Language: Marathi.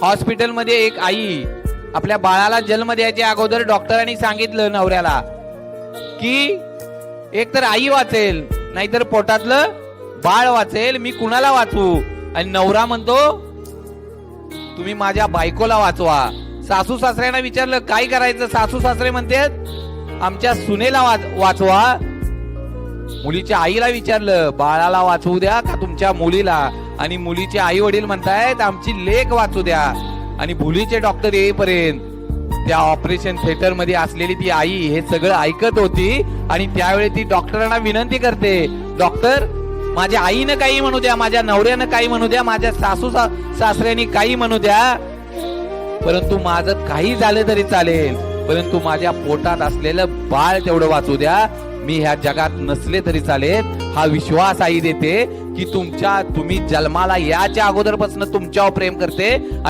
हॉस्पिटलमध्ये एक आई आपल्या बाळाला जन्म द्यायच्या अगोदर डॉक्टरांनी सांगितलं नवऱ्याला की एक तर आई वाचेल नाहीतर पोटातलं बाळ वाचेल, मी कुणाला वाचवू? आणि नवरा म्हणतो तुम्ही माझ्या बायकोला वाचवा. सासू सासऱ्यांना विचारलं काय करायचं? सासू सासरे म्हणतात आमच्या सुनेला वाचवा. मुलीच्या आईला विचारलं बाळाला वाचवू द्या का तुमच्या मुलीला? आणि मुलीचे आई वडील म्हणतायत आमची लेक वाचू द्या. आणि भुलीचे डॉक्टर येईपर्यंत त्या ऑपरेशन थिएटर मध्ये असलेली ती आई हे सगळं ऐकत होती. आणि त्यावेळी ती डॉक्टरांना विनंती करते, डॉक्टर माझ्या आईनं काही म्हणू द्या, माझ्या नवऱ्यानं काही म्हणू द्या, माझ्या सासू सासऱ्यांनी काही म्हणू द्या, परंतु माझं काही झालं तरी चालेल, परंतु माझ्या पोटात असलेलं बाळ तेवढं वाचू द्या. मी ह्या जगात नसले तरी चालेल. हा विश्वास आई देते की तुम्ही जन्माला याच्या अगोदरपासून तुमच्यावर प्रेम करते आणि